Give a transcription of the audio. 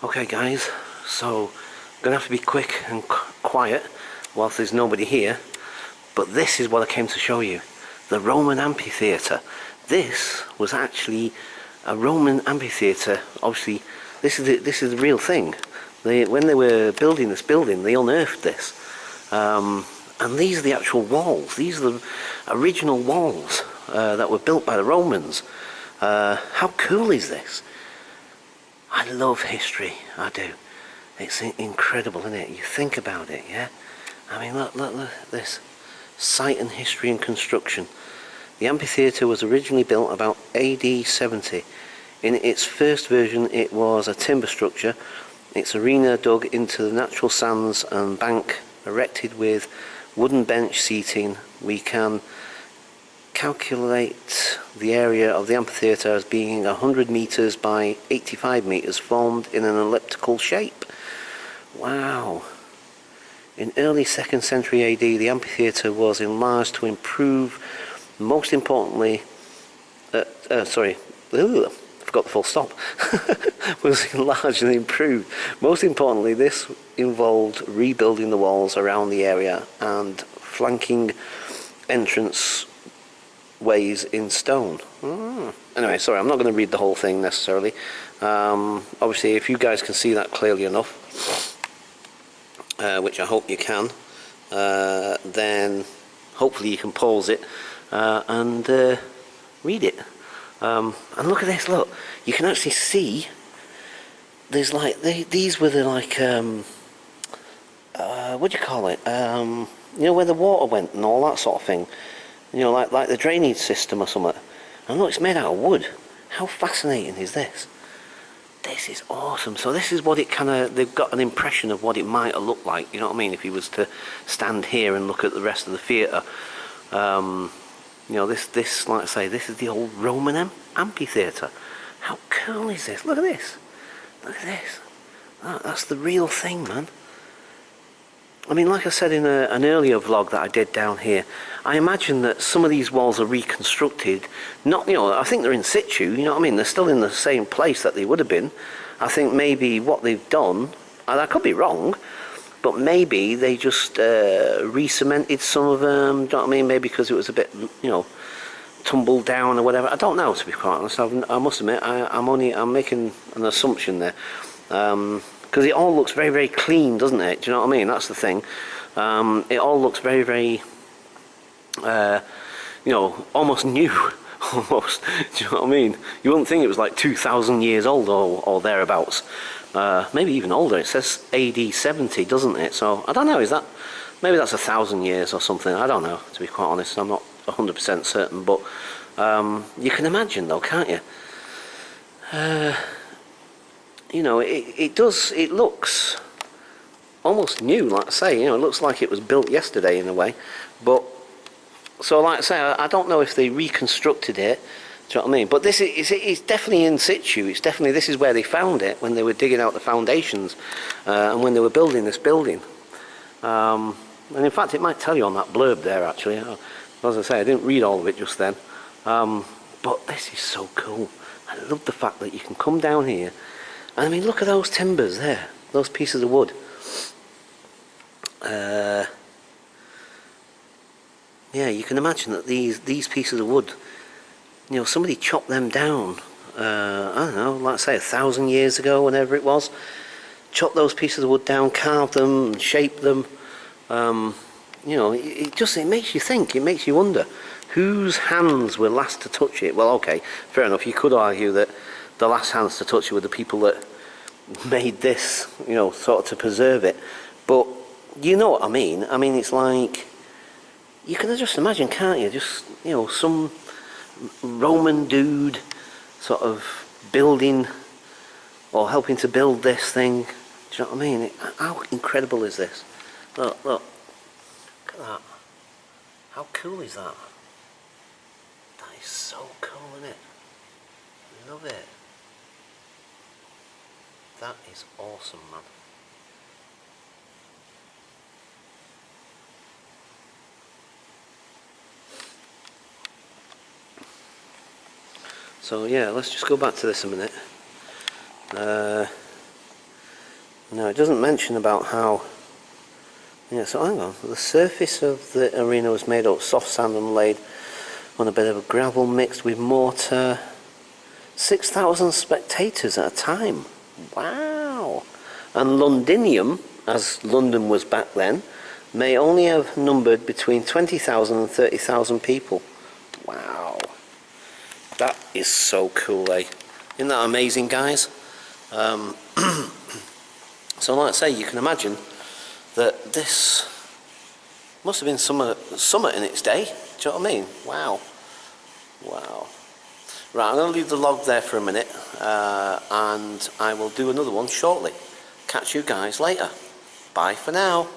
Okay guys, so I'm gonna have to be quick and quiet whilst there's nobody here, but this is what I came to show you. The Roman amphitheatre. This was actually a Roman amphitheatre. Obviously this is the real thing. When they were building this building, they unearthed this. And these are the actual walls. These are the original walls that were built by the Romans. How cool is this? I love history, I do. It's incredible, isn't it? You think about it, yeah? I mean, look at this. Site and history and construction. The amphitheatre was originally built about AD 70. In its first version, it was a timber structure. Its arena dug into the natural sands and bank erected with wooden bench seating. We can calculate the area of the amphitheatre as being 100 metres by 85 metres, formed in an elliptical shape. Wow. In early 2nd century AD, the amphitheatre was enlarged to improve, most importantly, I forgot the full stop, was enlarged and improved. Most importantly, this involved rebuilding the walls around the area and flanking entrance ways in stone. Anyway, sorry, I'm not going to read the whole thing necessarily. Obviously, if you guys can see that clearly enough, which I hope you can, then hopefully you can pause it and read it. And look at this, look, you can actually see there's like, these were the like, what do you call it, you know, where the water went and all that sort of thing. You know, like the drainage system or something. And look, it's made out of wood. How fascinating is this? This is awesome. So this is what it kind of, they've got an impression of what it might have looked like, you know what I mean, if you was to stand here and look at the rest of the theatre. You know, this, like I say, this is the old Roman amphitheatre. How cool is this? Look at this. Look at this. That's the real thing, man. I mean, like I said in an earlier vlog that I did down here, I imagine that some of these walls are reconstructed. Not, you know, I think they're in situ, you know what I mean? They're still in the same place that they would have been. I think maybe what they've done, and I could be wrong, but maybe they just re-cemented some of them, do you know what I mean? Maybe because it was a bit, you know, tumbled down or whatever. I don't know, to be quite honest. I must admit, I'm making an assumption there. Because it all looks very, very clean, doesn't it? Do you know what I mean? That's the thing. It all looks very, very, you know, almost new, almost. Do you know what I mean? You wouldn't think it was like 2,000 years old or thereabouts. Maybe even older. It says AD 70, doesn't it? So I don't know. Is that, maybe that's 1,000 years or something? I don't know. To be quite honest, I'm not 100% certain. But you can imagine, though, can't you? You know, it looks almost new, like I say, you know, it looks like it was built yesterday in a way. But, so like I say, I don't know if they reconstructed it, do you know what I mean? But this it's definitely in situ, it's definitely, this is where they found it when they were digging out the foundations and when they were building this building. And in fact, it might tell you on that blurb there, actually. As I say, I didn't read all of it just then. But this is so cool. I love the fact that you can come down here. I mean, look at those timbers there, those pieces of wood. Yeah, you can imagine that these pieces of wood, you know, somebody chopped them down, I don't know, like say 1,000 years ago, whenever it was. Chopped those pieces of wood down, carved them, and shaped them. You know, it makes you think, it makes you wonder, whose hands were last to touch it? Well, okay, fair enough, you could argue that the last hands to touch it were the people that made this, you know, sort of to preserve it. But you know what I mean? I mean, it's like, you can just imagine, can't you? Just, you know, some Roman dude sort of building or helping to build this thing. Do you know what I mean? How incredible is this? Look, look at that. How cool is that? That is so cool, isn't it? Love it. That is awesome, man. So yeah, let's just go back to this a minute. No, it doesn't mention about how. Yeah, so hang on. The surface of the arena was made up of soft sand and laid on a bit of gravel mixed with mortar. 6,000 spectators at a time. Wow. And Londinium, as London was back then, may only have numbered between 20,000 and 30,000 people. Wow. That is so cool, eh? Isn't that amazing, guys? Um, so like I say, you can imagine that this must have been summer in its day. Do you know what I mean? Wow. Wow. Right, I'm going to leave the log there for a minute, and I will do another one shortly. Catch you guys later. Bye for now.